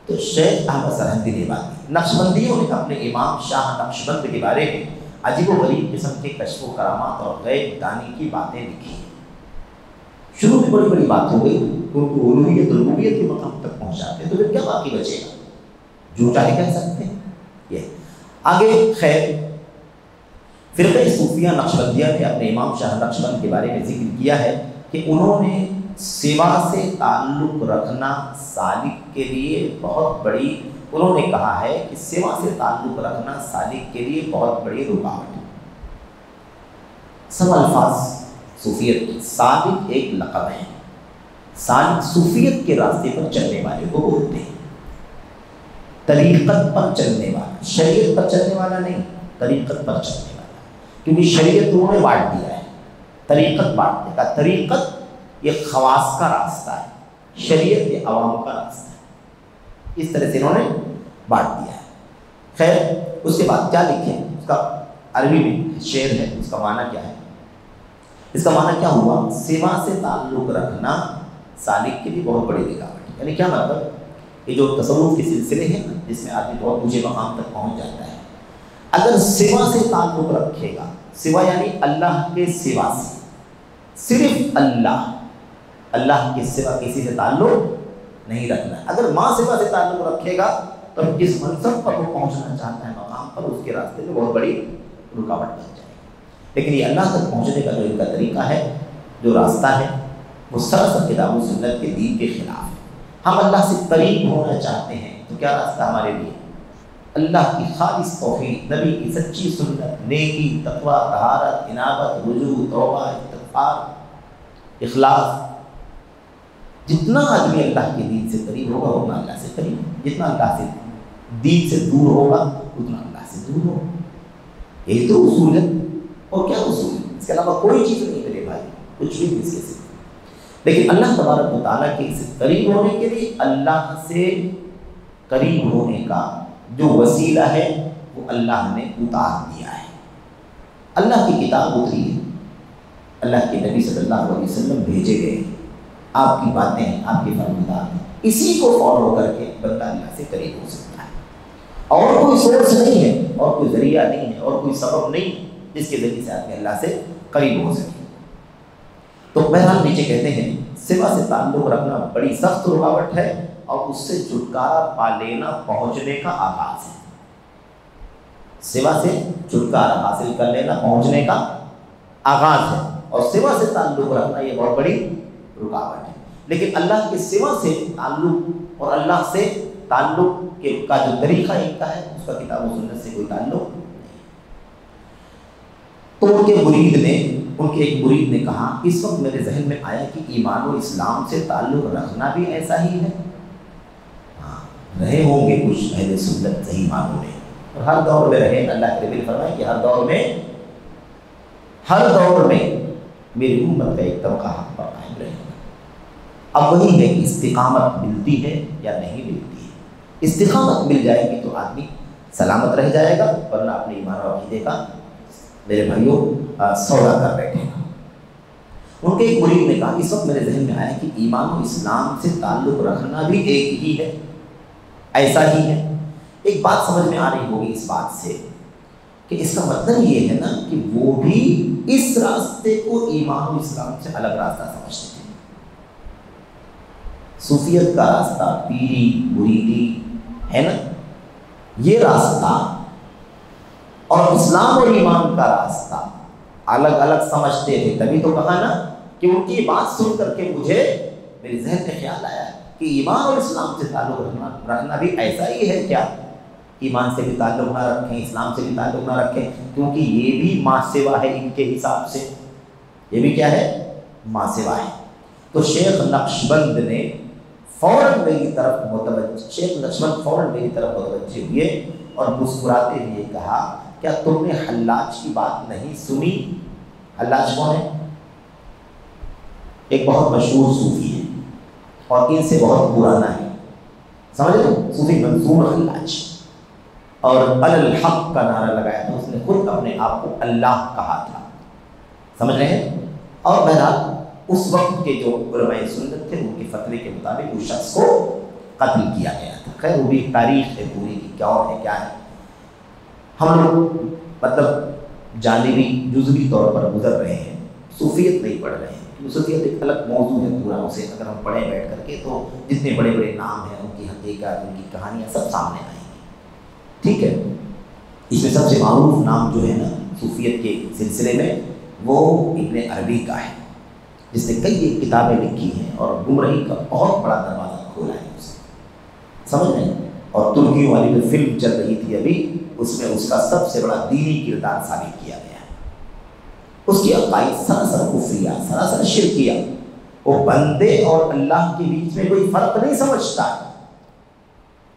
تو شیخ احمد سرہندی نے بات کی، نقشبندیوں نے اپنے امام شاہ نقشبند کے بارے میں عجیب و غریب قسم کے کشف و کرامات اور غیب دانی کی باتیں لکھی ہیں۔ شروع میں بڑی بڑی بات ہو گئی، ان کو الوہیت ربوبیت کے مقام تک پہنچاتے، تو پھر کیا باقی بچے گا؟ جو چاہے کہہ سکتے ہیں۔ یہ آگے خیر فرقہ صوفیہ نقشبندیہ نے اپنے امام شاہ نقشبند کے بارے میں ذکر کیا ہے کہ انہوں نے سوا سے تعلق رکھنا سالک کے لیے بہت بڑی، انہوں نے کہا ہے کہ سوا سے تعلق رکھنا سالک کے لیے بہت بڑی رکاوٹ ہے۔ سب الفاظ صوفیت کے، سالک ایک لقب ہے، سالک صوفیت کے راستے پر چلنے والے کو بولتے ہیں، طریقت پر چلنے والا، شریعت پر چلنے والا نہیں، طریقت پر چلنے والا، کیونکہ شریعت انہوں نے بانٹ دیا ہے، طریقت بانٹنے کا، طریقت یہ خواص کا راستہ ہے، شریعت یہ عوام کا راستہ ہے، اس طرح سے انہوں نے بانٹ دیا ہے۔ خیر اس کے بعد کیا لکھیں، اس کا عربی میں شعر ہے، اس کا معنی کیا ہے؟ اس کا معنی کیا ہوا؟ سوا سے تعلق رکھنا سالک کے لیے بہت بڑی رکاوٹ ہے، یعنی کیا مطلب؟ یہ جو تصوف کے سلسلے ہیں نا، جس میں آدمی بہت اونچے مقام تک پہنچ جاتا ہے، اگر سوا سے تعلق رکھے گا، سوا یعنی اللہ کے سوا سے، صرف اللہ، اللہ کے سوا کسی سے تعلق نہیں رکھنا ہے، اگر ماں سوا سے تعلق رکھے گا تو جس منصب پر وہ پہنچنا چاہتا ہے مقام پر، اس کے راستے میں بہت بڑی رکاوٹ بن جائے گی۔ لیکن یہ اللہ تک پہنچنے کا جو ان کا طریقہ ہے، جو راستہ ہے، وہ سراسر کتاب و سنت کے دین کے خلاف ہے۔ ہم اللہ سے قریب ہونا چاہتے ہیں تو کیا راستہ ہمارے لیے؟ اللہ کی خالص توحید، نبی کی سچی سنت، نیکی، تقوی، طہارت، انابت، رجوع، توبہ، استغفار، اخلاص۔ جتنا آدمی اللہ کے دین سے قریب ہوگا اتنا اللہ سے قریب، جتنا اللہ سے دین سے دور ہوگا اتنا اللہ سے دور ہوگا۔ یہی تو اصول ہے، اور کیا اصول ہے؟ اس کے علاوہ کوئی چیز نہیں میرے بھائی، کچھ بھی اس کے سے۔ لیکن اللہ تبارک و تعالیٰ کے سے قریب ہونے کے لیے اللہ سے قریب ہونے کا جو وسیلہ ہے وہ اللہ نے اتار دیا ہے۔ اللہ کی کتاب اتری ہے، اللہ کے نبی صلی اللہ علیہ وسلم بھیجے گئے، آپ کی باتیں ہیں، آپ کے فرمودات ہیں، اسی کو فالو کر کے بندہ اللہ سے قریب ہو سکتا ہے۔ اور کوئی سورس نہیں ہے، اور کوئی ذریعہ نہیں ہے، اور کوئی سبب نہیں جس کے ذریعے سے آدمی اللہ سے قریب ہو سکے۔ تو بہرحال نیچے کہتے ہیں سوا سے تعلق رکھنا بڑی سخت رکاوٹ ہے، اور اس سے چھٹکارا پا لینا پہنچنے کا آغاز ہے۔ سوا سے چھٹکارا حاصل کر لینا پہنچنے کا آغاز ہے، اور سوا سے تعلق رکھنا یہ بہت بڑی رکاوٹ ہے۔ لیکن اللہ کے سوا سے تعلق اور اللہ سے تعلق کا جو طریقہ ان کا ہے، اس کا کتاب و سنت سے کوئی تعلق نہیں۔ تو ان کے ایک مرید نے کہا، اس وقت میرے ذہن میں آیا کہ ایمان و اسلام سے تعلق رکھنا بھی ایسا ہی ہے۔ ہاں، رہے ہوں گے کچھ اہل سنت صحیح معنوں میں، اور ہر دور میں رہے، اللہ کے نبی نے فرمایا کہ ہر دور میں میری امت کا ایک طبقہ حق پر قائم رہے گا۔ اب وہی ہے کہ استقامت ملتی ہے یا نہیں ملتی ہے۔ استقامت مل جائے گی تو آدمی سلامت رہ جائے گا، ورنہ اپنے ایمان و عقیدے کا میرے بھائیوں سودا کر بیٹھے گا۔ ان کے ایک مرید نے کہا اس وقت میرے ذہن میں آیا کہ ایمان و اسلام سے تعلق رکھنا بھی ایک ہی ہے، ایسا ہی ہے۔ ایک بات سمجھ میں آ رہی ہوگی اس بات سے کہ اس کا مطلب یہ ہے نا کہ وہ بھی اس راستے کو ایمان و اسلام سے الگ راستہ سمجھتے تھے۔ صوفیت کا راستہ، پیری مریدی ہے نا، یہ راستہ اور اسلام اور ایمان کا راستہ الگ الگ سمجھتے تھے۔ تبھی تو کہا نا کہ ان کی بات سن کر کے مجھے میرے ذہن میں خیال آیا کہ ایمان اور اسلام سے تعلق رکھنا بھی ایسا ہی ہے کیا؟ ایمان سے بھی تعلق نہ رکھیں، اسلام سے بھی تعلق نہ رکھیں، کیونکہ یہ بھی ماں سوا ہے ان کے حساب سے، یہ بھی کیا ہے؟ ماں سوا ہے۔ تو شیخ نقشبند نے فوراً میری طرف متوجہ ہوئے اور مسکراتے ہوئے کہا کیا تم نے حلاج کی بات نہیں سنی؟ حلاج کون ہے؟ ایک بہت مشہور صوفی ہے اور ان سے بہت پرانا ہے، سمجھ لو، صوفی منصور حلاج، اور الحق کا نعرہ لگایا تھا، اس نے خود اپنے آپ کو اللہ کہا تھا، سمجھ رہے ہیں؟ اور بہرحال اس وقت کے جو علماء سنت تھے ان کے فتوے کے مطابق اس شخص کو قتل کیا گیا تھا۔ خیر وہ بھی تاریخ ہے پوری کی، کیا اور ہے کیا ہے، ہم لوگ مطلب جانبی جزوی طور پر گزر رہے ہیں، صوفیت نہیں پڑھ رہے ہیں۔ صوفیت ایک الگ موضوع ہے پورا، اسے اگر ہم پڑھیں بیٹھ کر کے تو جتنے بڑے بڑے نام ہیں ان کی حقیقت، ان کی کہانیاں سب سامنے آئیں گی، ٹھیک ہے۔ اس میں سب سے معروف نام جو ہے نا صوفیت کے سلسلے میں وہ ابن عربی کا ہے، جس نے کئی کتابیں لکھی ہیں اور گمراہی کا بہت بڑا دروازہ کھولا ہے اسے، سمجھ رہے ہیں؟ اور ترکیوں والی جو فلم چل رہی تھی ابھی، اس میں اس کا سب سے بڑا دینی کردار ثابت کیا گیا ہے۔ اس کی عقائد سراسر کفریہ، سراسر شرکیہ، وہ بندے اور اللہ کے بیچ میں کوئی فرق نہیں سمجھتا ہے،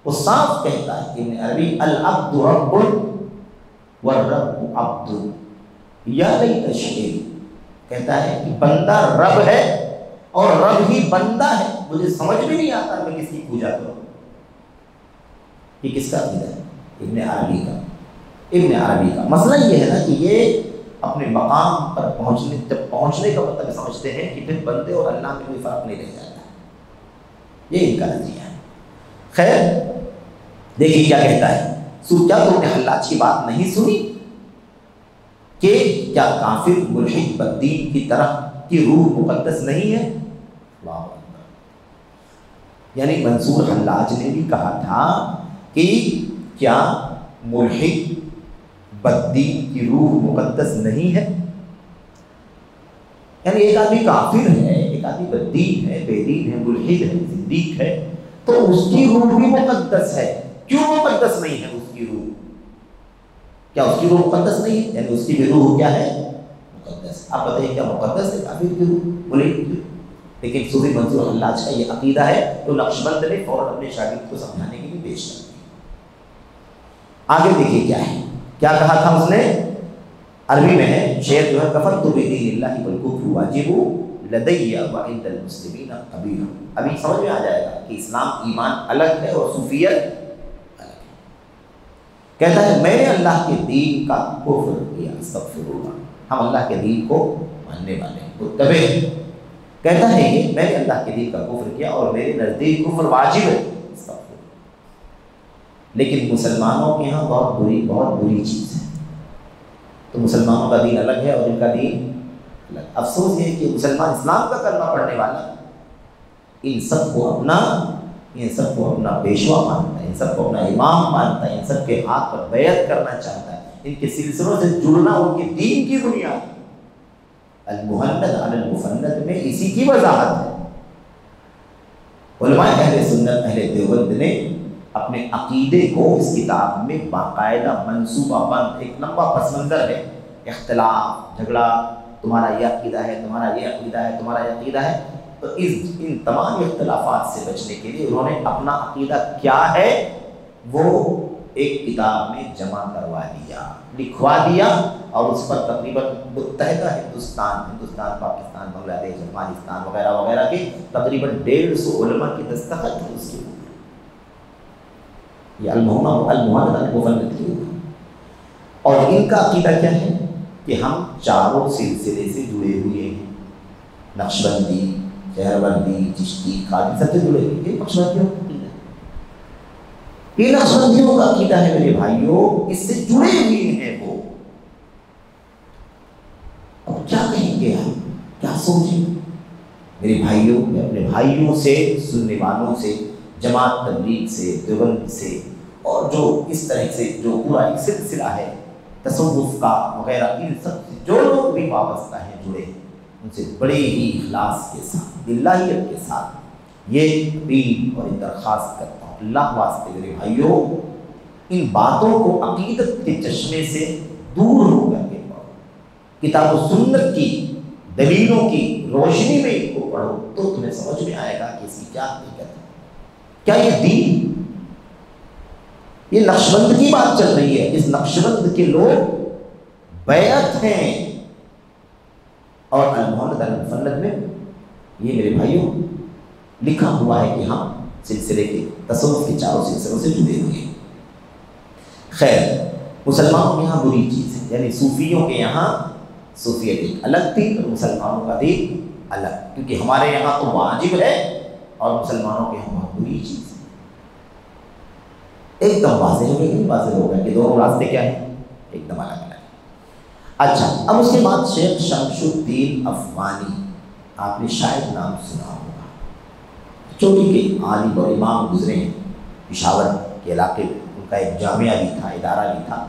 وہ صاف کہتا ہے ابن عربی العبد رب والرب عبد یا لیت شعری، کہتا ہے کہ بندہ رب ہے اور رب ہی بندہ ہے، مجھے سمجھ بھی نہیں آتا میں کس کی پوجا کروں۔ یہ کس کا عقیدہ ہے؟ ابن عربی کا۔ ابن عربی کا مسئلہ یہ ہے نا کہ یہ اپنے مقام پر پہنچنے کا مطلب سمجھتے ہیں کہ پھر بندے اور اللہ میں کوئی فرق نہیں رہ جاتا، یہ ان کا نظریہ ہے۔ خیر دیکھیے کیا کہتا ہے، کیا تم نے حلاج کی بات نہیں سنی کہ کیا کافر ملحد بدین کی طرح کی روح مقدس نہیں ہے؟ اللہ اکبر۔ یعنی منصور حلاج نے بھی کہا تھا کہ کیا ملحد بدین کی روح مقدس نہیں ہے؟ یعنی ایک آدمی کافر ہے، ایک آدمی بدین ہے، بے دین ہے، ملحد ہے، زندیق ہے، تو اس کی روح بھی مقدس ہے، کیوں مقدس نہیں ہے اس کی روح؟ کیا اس کی روح مقدس نہیں ہے؟ یعنی اس کی بھی روح کیا ہے؟ مقدس۔ آپ بتائیے کیا مقدس ہے کافر کی روح، ملحد کی روح؟ لیکن صوفی منصور حلاج کا یہ عقیدہ ہے تو نقشبند نے فوراً اپنے شاگرد کو سمجھانے کے لیے پیش کر دیا۔ آگے دیکھیے کیا ہے، کیا کہا تھا اس نے؟ عربی میں ہے، شعر جو ہے کفرت بدین اللہ والکفر واجب لدی وعند المسلمین قبیح۔ ابھی سمجھ میں آ جائے گا کہ اسلام ایمان الگ ہے اور صوفیت الگ ہے۔ کہتا ہے میں نے اللہ کے دین کا کفر کیا، استغفر اللہ، ہم اللہ کے دین کو ماننے والے ہیں، متبع۔ کہتا ہے یہ میں نے اللہ کے دین کا کفر کیا اور میرے نزدیک کفر واجب ہے، لیکن مسلمانوں کے ہاں بہت بری چیز ہے، تو مسلمانوں کا دین الگ ہے اور ان کا دین الگ۔ افسوس یہ کہ مسلمان اسلام کا کلمہ پڑھنے والا ان سب کو اپنا پیشوا مانتا ہے، ان سب کو اپنا امام مانتا ہے، ان سب کے ہاتھ پر بیعت کرنا چاہتا ہے، ان کے سلسلوں سے جڑنا ان کے دین کی بنیاد۔ المہند علی المفند میں اسی کی وضاحت ہے۔ علماء اہل سنت اہل دیوبند نے اپنے عقیدے کو اس کتاب میں باقاعدہ منصوبہ بند، ایک لمبا پس منظر ہے، اختلاف، جھگڑا، تمہارا یہ عقیدہ ہے، تمہارا یہ عقیدہ ہے، تمہارا یہ عقیدہ ہے، تو ان تمام اختلافات سے بچنے کے لیے انہوں نے اپنا عقیدہ کیا ہے وہ ایک کتاب میں جمع کروا دیا، لکھوا دیا، اور اس پر تقریباً متحدہ ہندوستان، پاکستان، بنگلہ دیش، افغانستان وغیرہ وغیرہ کے تقریباً 150 علماء کی دستخط ہے اس کے اوپر۔ یہ المہند المفند کی، اور ان کا عقیدہ کیا ہے کہ ہم چاروں سلسلے سے جڑے ہوئے ہیں، نقشبندی، شہروردی، چشتی، قادری، سب سے جڑے ہوئے. یہ نقشبندیوں کا عقیدہ ہے، یہ نقشبندیوں کا عقیدہ ہے میرے بھائیوں، اس سے جڑے ہوئے ہیں وہ. اب کیا کہیں گے ہم، کیا سوچیں؟ میرے بھائیوں، میں اپنے بھائیوں سے، سننے والوں سے، جماعت تبلیغ سے، دیوبند سے، اور جو اس طرح سے جو پورا ایک سلسلہ ہے تصوف کا وغیرہ، ان سب سے جو لوگ بھی وابستہ ہیں، جڑے، ان سے بڑے ہی اخلاص کے ساتھ، اللہیت کے ساتھ یہ اپیل اور درخواست کرتا ہوں، اللہ واسطے میرے بھائیوں ان باتوں کو عقیدت کے چشمے سے دور ہو کر کے پڑھو، کتاب و سنت کی دلیلوں کی روشنی میں ان کو پڑھو، تو تمہیں سمجھ میں آئے گا کہ اس کی کیا حقیقت ہے. کیا یہ دین، یہ نقشبند کی بات چل رہی ہے، اس نقشبند کے لوگ بیعت ہیں، اور المحمد المفند میں یہ میرے بھائیوں لکھا ہوا ہے کہ ہم سلسلے کے تصوف کے چاروں سلسلوں سے جڑے ہوئے ہیں. خیر، مسلمانوں کے یہاں بری چیز ہے، یعنی صوفیوں کے یہاں صوفیت ایک الگ تھی اور مسلمانوں کا دین الگ، کیونکہ ہمارے یہاں تو واجب ہے اور مسلمانوں کے یہاں بہت بری چیز ہے. ایک دم واضح ہو گیا، واضح ہو گیا کہ دونوں راستے کیا ہیں، ایک دم الگ الگ. اچھا، اب اس کے بعد شیخ شمس الدین افغانی، آپ نے شاید نام سنا ہوگا، چوٹی کے عالم اور امام گزرے ہیں، پشاور کے علاقے میں، ان کا ایک جامعہ بھی تھا، ادارہ بھی تھا،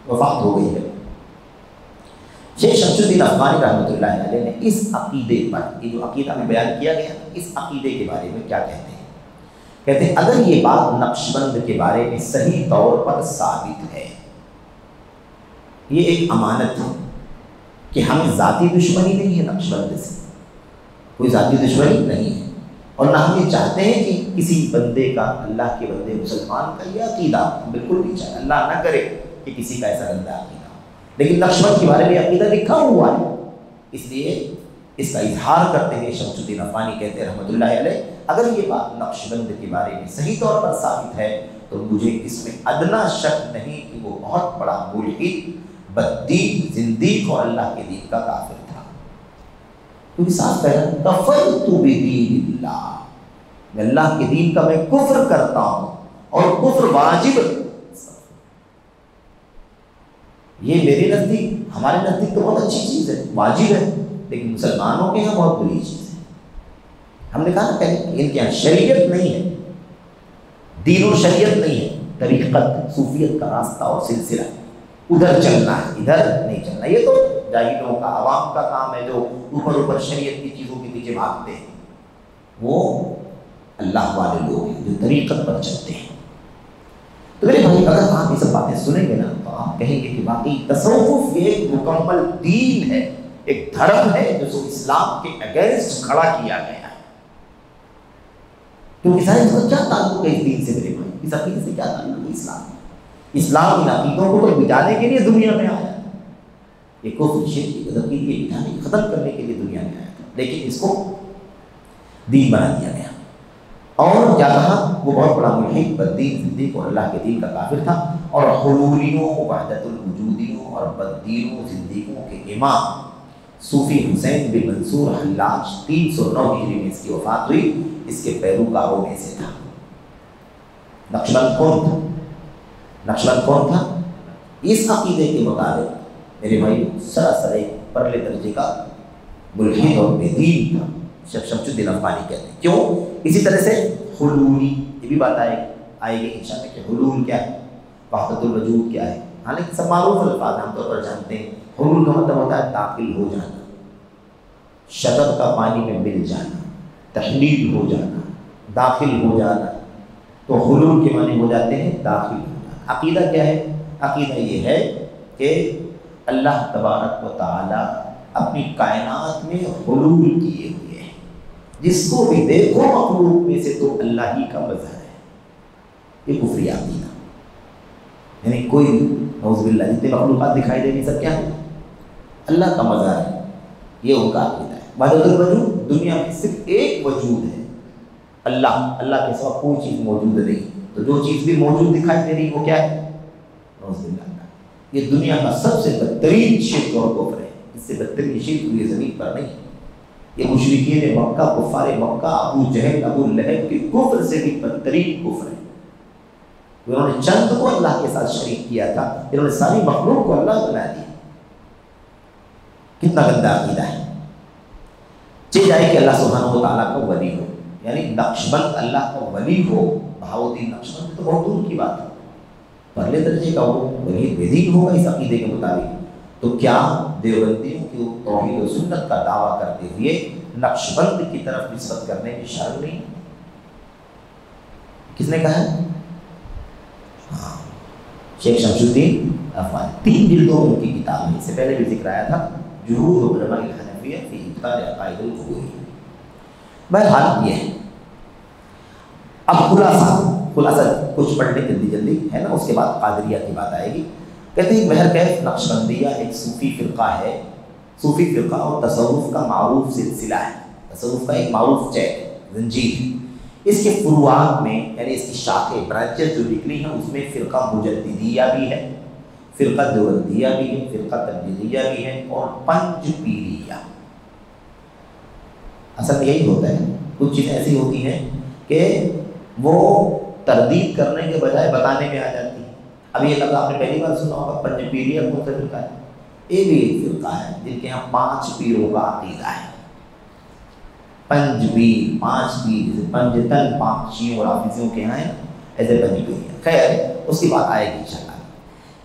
وفات ہو گئی ہے. شیخ شمس الدین افغانی رحمۃ اللہ علیہ نے اس عقیدے پر، یہ جو عقیدہ میں بیان کیا گیا، اس عقیدے کے بارے میں کیا کہتے ہیں؟ کہتے ہیں اگر یہ بات نقشبند کے بارے میں صحیح طور پر ثابت ہے، یہ ایک امانت ہے کہ ہمیں ذاتی دشمنی نہیں ہے نقشبند سے، کوئی ذاتی دشمنی نہیں ہے، اور نہ ہم یہ چاہتے ہیں کہ کسی بندے کا، اللہ کے بندے مسلمان کا یہ عقیدہ، بالکل نہیں چاہتے، اللہ نہ کرے کہ کسی کا ایسا گندہ عقیدہ ہو، لیکن نقشبند کے بارے میں عقیدہ لکھا ہوا ہے، اس لیے اس کا اظہار کرتے ہیں. شمس الدین افغانی کہتے ہیں رحمۃ اللہ علیہ، اگر یہ بات نقشبند کے بارے میں صحیح طور پر ثابت ہے تو مجھے اس میں ادنا شک نہیں کہ وہ بہت بڑا ملحد، بددین، زندیق اور اللہ کے دین کا کافر تھا. کیونکہ صاف کہہ رہا ہے کفرت بدین اللہ، میں اللہ کے دین کا میں کفر کرتا ہوں، اور کفر واجب. یہ میرے نزدیک، ہمارے نزدیک تو بہت اچھی چیز ہے، واجب ہے، لیکن مسلمانوں کے یہاں بہت بری چیز ہے. ہم نے کہا نا پہلے ان کے یہاں شریعت نہیں ہے، دین و شریعت نہیں ہے، طریقت، صوفیت کا راستہ اور سلسلہ، ادھر چلنا ہے، ادھر نہیں چلنا. یہ تو جاہلوں کا، عوام کا کام ہے جو اوپر شریعت کی چیزوں کے پیچھے بھاگتے ہیں. وہ اللہ والے لوگ ہیں جو طریقت پر چلتے ہیں. تو میرے بھائی اگر آپ یہ سب باتیں سنیں گے نا تو آپ کہیں گے کہ واقعی تصوف یہ ایک مکمل دین ہے، ایک دھرم ہے جو اسلام کے اگینسٹ کھڑا کیا گیا ہے. کیونکہ سارے اس کا کیا تعلق ہے اس دین سے میرے بھائی، اس عقیدے سے کیا تعلق ہے اسلام؟ اسلام ان عقیدوں کو تو مٹانے کے لیے دنیا میں آیا، یہ کفر، شرک، غضب کے لیے مٹانے، ختم کرنے کے لیے دنیا میں آیا تھا، لیکن اس کو دین بنا دیا گیا. اور کیا کہا، وہ بہت بڑا ملحد، بددین، زندیق اور اللہ کے دین کا کافر تھا. اور حلولیوں، وحدت الوجودیوں اور بددینوں، زندیقوں کے امام صوفی حسین بن منصور حلاج 309 ہجری میں اس کی وفات ہوئی، اس کے پیروکاروں میں سے تھا. نقشبند کون تھا؟ نقشبند کون تھا؟ اس عقیدے کے مطابق میرے بھائی سراسر ایک پرلے درجے کا ملحد اور بے دین تھا. شیخ شمس الدین افغانی کہتے ہیں. کیوں؟ اسی طرح سے حلولی، یہ بھی بات آئے گی انشاءاللہ کہ حلول کیا ہے، وحدت الوجود کیا ہے. حالانکہ سب معروف الفاظ ہم طور پر جانتے ہیں. حلول کا مطلب ہوتا ہے داخل ہو جانا، شربت کا پانی میں مل جانا، تحلیل ہو جانا، داخل ہو جانا. تو حلول کے معنی ہو جاتے ہیں داخل ہو جانا. عقیدہ کیا ہے؟ عقیدہ یہ ہے کہ اللہ تبارک و تعالی اپنی کائنات میں حلول کیے ہوئے ہیں، جس کو بھی دیکھو مخلوق میں سے تو اللہ ہی کا مظہر ہے. یہ کفری عقیدہ، یعنی کوئی نعوذ باللہ جتنے مخلوقات دکھائی دے رہی سب کیا ہے؟ اللہ کا مظہر ہے. یہ ان کا عقیدہ ہے. وحدت الوجود، دنیا میں صرف ایک وجود ہے، اللہ کے سوا کوئی چیز موجود نہیں. تو جو چیز بھی موجود دکھائی دے رہی وہ کیا ہے؟ نعوذ باللہ. یہ دنیا کا سب سے بدترین شرک اور کفر ہے، اس سے بدترین شرک یہ زمین پر نہیں۔ یہ مشرکین مکہ، کفار مکہ، ابو جہل، ابو لہب کے کفر سے بھی بدترین کفر ہے۔ انہوں نے چند کو اللہ کے ساتھ شریک کیا تھا، انہوں نے ساری مخلوق کو اللہ بنا دیا۔ کتنا گندا عقیدہ ہے۔ چاہیے جائے کہ اللہ سبحانہ و تعالیٰ کا ولی ہو، یعنی نقشبند اللہ کا ولی ہو، بہاؤالدین نقشبند تو بہت دور کی بات ہے، پہلے درجے کا وہ ولی بدین ہوگا اس عقیدے کے مطابق، تو کیا دیوبندیوں کی توحید و سنت کا دعویٰ کرتے ہوئے نقشبند کی طرف نسبت کرنے کی شرم نہیں؟ کس نے کہا ہے؟ شیخ شمس الدین افغانی، 3 جلدوں میں ان کی کتاب ہے، اس سے پہلے بھی ذکر آیا تھا، جروح علماء الحنفیہ فی ابطال عقائد القبوریہ۔ بہرحال یہ ہے۔ اب خلاصہ کچھ پڑھ لیں جلدی ہے نا، اس کے بعد قادریہ کی بات آئے گی۔ کہتے ہیں بہرکیف نقشبندیہ ایک صوفی فرقہ ہے، صوفی فرقہ اور تصوف کا معروف سلسلہ ہے، تصوف کا ایک معروف چین زنجیر ہے۔ اس کے فروعات میں یعنی اس کی شاخیں برانچز جو نکلی ہیں اس میں فرقہ مجددیہ بھی ہے، فرقہ دیوبندیہ بھی ہے، فرقہ تبلیغیہ بھی ہے، اور پنج پیریہ۔ اصل یہی ہوتا ہے، کچھ چیزیں ایسی ہوتی ہیں کہ وہ تردید کرنے کے بجائے بتانے میں آ جاتی ہیں۔ اب یہ لفظ آپ نے پہلی بار سنا ہوگا، پنج پیریہ کون سا فرقہ ہے؟ یہ بھی ایک فرقہ ہے جن کے یہاں 5 پیروں کا عقیدہ ہے۔ پنج پیر، 5 پیر، جیسے پنجتن 5 شیعوں اور حافظیوں کے یہاں ہے، ایسے پنج پیر۔ خیر اس کی بات آئے گی انشاءاللہ۔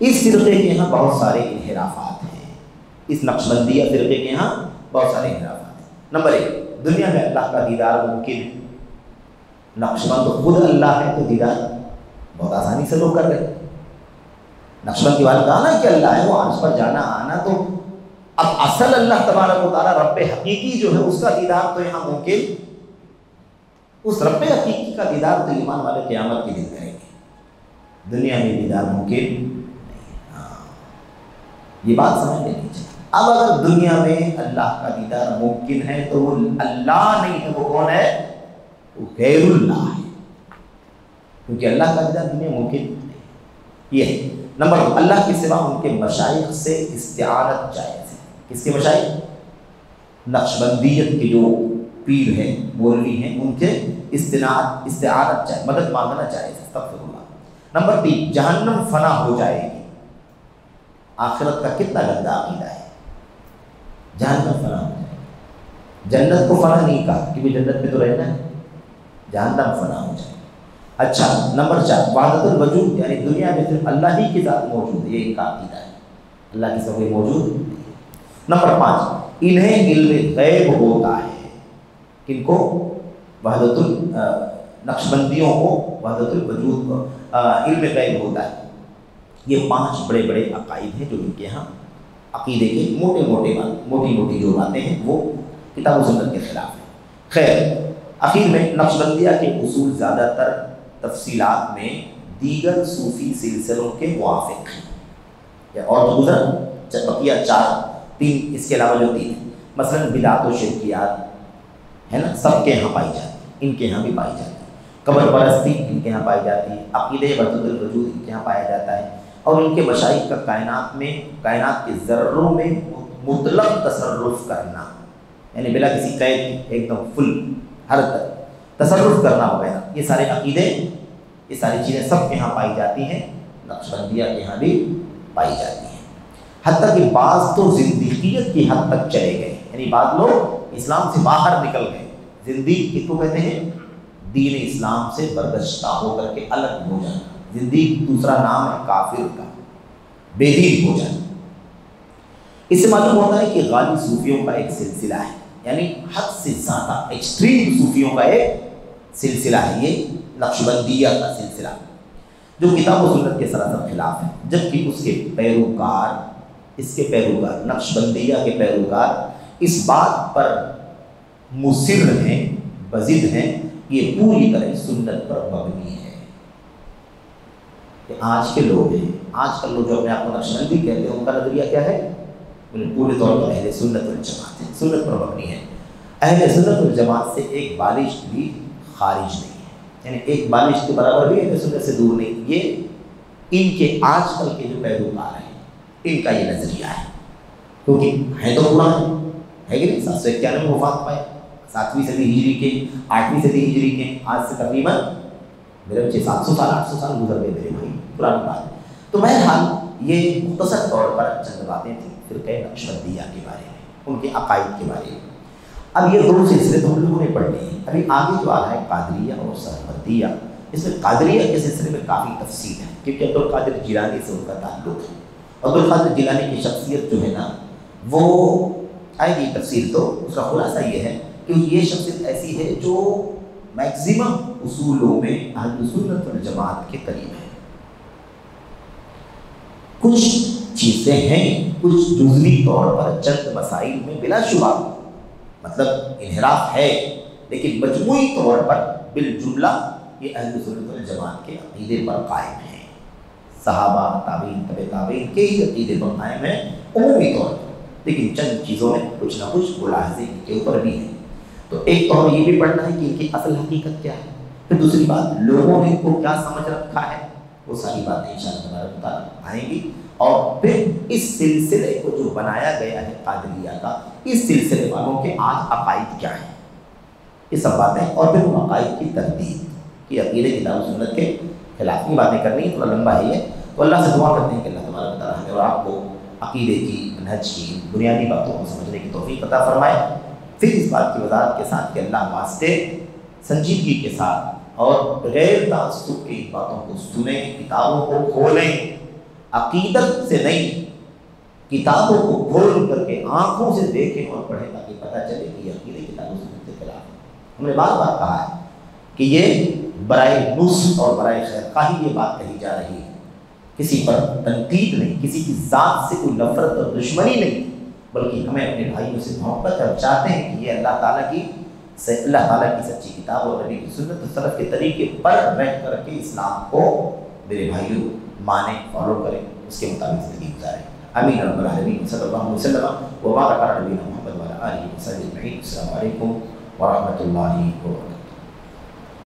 اس فرقے کے یہاں بہت سارے انحرافات ہیں، اس نقشبندیہ فرقے کے یہاں بہت سارے انحرافات ہیں۔ نمبر 1، دنیا میں اللہ کا دیدار ممکن ہے۔ نقشبند خود اللہ ہے تو دیدار بہت آسانی سے لوگ کر رہے ہیں۔ نقشبند کی بات کہا نا کہ اللہ ہے، وہ عرش پر جانا آنا، تو اب اصل اللہ تبارک و تعالیٰ رب حقیقی جو ہے اس کا دیدار تو یہاں ممکن، اس رب حقیقی کا دیدار تو ایمان والے قیامت کے دن کریں گے، دنیا میں دیدار ممکن نہیں۔ یہ بات سمجھ لینی چاہیے۔ اب اگر دنیا میں اللہ کا دیدار ممکن ہے تو وہ اللہ نہیں ہے، وہ کون ہے؟ وہ غیر اللہ ہے، کیونکہ اللہ کا دیدار دنیا ممکن نہیں۔ یہ ہے نمبر 2، اللہ کے سوا ان کے مشائخ سے استعانت جائز ہے۔ کس کے مشائخ؟ نقشبندیت کے جو پیر ہیں، مولوی ہیں، ان کے استعانت جائز، مدد مانگنا جائز ہے، استغفر اللہ۔ نمبر 3، جہنم فنا ہو جائے گی۔ آخرت کا کتنا گندا عقیدہ ہے، جہنم فنا ہو جائے گی۔ جنت کو فنا نہیں کہا کیونکہ جنت میں تو رہنا ہے، جہنم فنا ہو جائے گی۔ اچھا نمبر 4، وحدت الوجود، یعنی دنیا میں صرف اللہ ہی کی ذات موجود ہے، یہ ان کا عقیدہ ہے، اللہ کی سب موجود نہیں ہے۔ نمبر 5، انہیں علم غیب ہوتا ہے۔ کن کو؟ وحدت نقشبندیوں کو وحدت الوجود کو علم غیب ہوتا ہے۔ یہ 5 بڑے بڑے عقائد ہیں جو ان کے یہاں عقیدے کے موٹی موٹی جو باتیں ہیں وہ کتاب و سنت کے خلاف ہیں۔ خیر آخر میں نقشبندیہ کے اصول زیادہ تر تفصیلات میں دیگر صوفی سلسلوں کے موافق ہیں، اور تو گزرا بقیہ 3 اس کے علاوہ جو 3 ہیں، مثلا بدعت و شرکیات ہے نا، سب کے یہاں پائی جاتی ہے، ان کے یہاں بھی پائی جاتی ہے۔ قبر پرستی ان کے یہاں پائی جاتی ہے، عقیدہ وحدت الوجود ان کے یہاں پایا جاتا ہے، اور ان کے مشائخ کا کائنات کے ذروں میں مطلق تصرف کرنا، یعنی بلا کسی قید ایک دم فل ہر تصرف کرنا وغیرہ، یہ سارے عقیدے، یہ ساری چیزیں سب کے یہاں پائی جاتی ہیں، نقشبندیہ کے یہاں بھی پائی جاتی ہیں۔ حتیٰ کہ بعض تو زندیقیت کی حد تک چلے گئے، یعنی بعض لوگ اسلام سے باہر نکل گئے۔ زندیق کس کو کہتے ہیں؟ دین اسلام سے برگشتہ ہو کر کے الگ ہو جانا۔ زندیق دوسرا نام ہے کافر کا، بے دین ہو جانا۔ اس سے معلوم ہوتا ہے کہ غالی صوفیوں کا ایک سلسلہ ہے، یعنی حد سے زیادہ ایکسٹریم صوفیوں کا ایک سلسلہ ہے، یہ نقشبندیہ کا سلسلہ، جو کتاب و سنت کے سراسر خلاف ہے، جبکہ اس کے پیروکار نقشبندیہ کے پیروکار اس بات پر مصر ہیں، بضد ہیں، یہ پوری طرح سنت پر مبنی ہے۔ کہ آج کے لوگ ہیں، آج کل لوگ جو اپنے آپ کو نقشبندی کہتے ہیں، ان کا نظریہ کیا ہے؟ پورے طور پر اہل سنت والجماعت ہے، سنت پر مبنی ہے۔ اہل سنت والجماعت سے ایک بالش بھی خارج نہیں ہے، یعنی ایک بالش کے برابر بھی اہل سنت سے دور نہیں۔ یہ ان کے آج کل کے جو پیروکار ہیں، ان کا یہ نظریہ ہے، کیونکہ ہے تو پرانے، ہے کہ نہیں، 791 میں وفات پائے، 7ویں صدی ہجری کے، 8ویں صدی ہجری کے، آج سے تقریباً میرے بچے 700 سال 800 سال گزر گئے میرے بھائی، پرانی بات ہے۔ تو بہرحال یہ مختصر طور پر چند باتیں تھیں فرقہ نقشبندیہ کے بارے میں، ان کے عقائد کے بارے میں۔ اب یہ دو سلسلے تو ہم لوگوں نے پڑھ لیے، ابھی آگے جو آ رہا ہے قادریہ اور سرحدیہ، اس میں قادریہ کے سلسلے میں کافی تفصیل ہے، کیونکہ عبدالقادر جیلانی سے ان کا تعلق ہے۔ عبدالقادر جیلانی کی شخصیت جو ہے نا وہ آئے گی تفصیل، تو اس کا خلاصہ یہ ہے کہ یہ شخصیت ایسی ہے جو میکسیمم اصولوں میں اہل سنت والجماعت کے قریب ہے۔ کچھ چیزیں ہیں، کچھ جزوی طور پر چند مسائل میں بلا شبہ مطلب انحراف ہے، لیکن مجموعی طور پر بالجملہ یہ اہل سنت والجماعت کے عقیدے پر قائم ہیں، صحابہ تابعین طبع تابعین کے ہی عقیدے پر قائم ہیں عمومی طور پر، لیکن چند چیزوں میں کچھ نہ کچھ ملاحظے کے اوپر بھی ہیں۔ تو ایک تو ہمیں یہ بھی پڑھنا ہے کہ ان کی اصل حقیقت کیا ہے، پھر دوسری بات لوگوں نے ان کو کیا سمجھ رکھا ہے، وہ ساری باتیں انشاءاللہ تبارک و تعالیٰ آئیں گی، اور پھر اس سلسلے کو جو بنایا گیا ہے قادریہ کا، اس سلسلے والوں کے آج عقائد کیا ہیں، یہ سب باتیں، اور پھر ان عقائد کی تردید کہ عقیدے کتاب و سنت کے خلاف کی باتیں کرنی ہے، تھوڑا لمبا ہے یہ، تو اللہ سے دعا کرتے ہیں کہ اللہ تبارک و تعالیٰ ہمیں اور آپ کو عقیدے کی، منہج کی بنیادی باتوں کو سمجھنے کی توفیق عطا فرمائے۔ پھر اس بات کی وضاحت کے ساتھ کہ اللہ واسطے سنجیدگی کے ساتھ اور بغیر تعصب کے ان باتوں کو سنیں، کتابوں کو کھولیں، عقیدت سے نہیں، کتابوں کو کھول کر کے آنکھوں سے دیکھیں اور پڑھیں، تاکہ پتہ چلے کہ یہ عقیدے کتاب و سنت کے خلاف ہے۔ ہم نے بار بار کہا ہے کہ یہ برائے نصح اور برائے خیر خواہی یہ بات کہی جا رہی ہے، کسی پر تنقید نہیں، کسی کی ذات سے کوئی نفرت اور دشمنی نہیں، بلکہ ہمیں اپنے بھائیوں سے محبت ہے، ہم چاہتے ہیں کہ یہ اللہ تعالیٰ کی سچی کتاب اور نبی کی سنت و سلف کے طریقے پر رہ کر کے اسلام کو میرے بھائیوں مانیں، فالو کریں، اس کے مطابق زندگی گزاریں۔ آمین رب العالمین، صلی اللہ علیہ وسلم وبارک علی نبینا محمد وعلی آلہ وصحبہ اجمعین۔ السلام علیکم ورحمۃ اللہ وبرکاتہ۔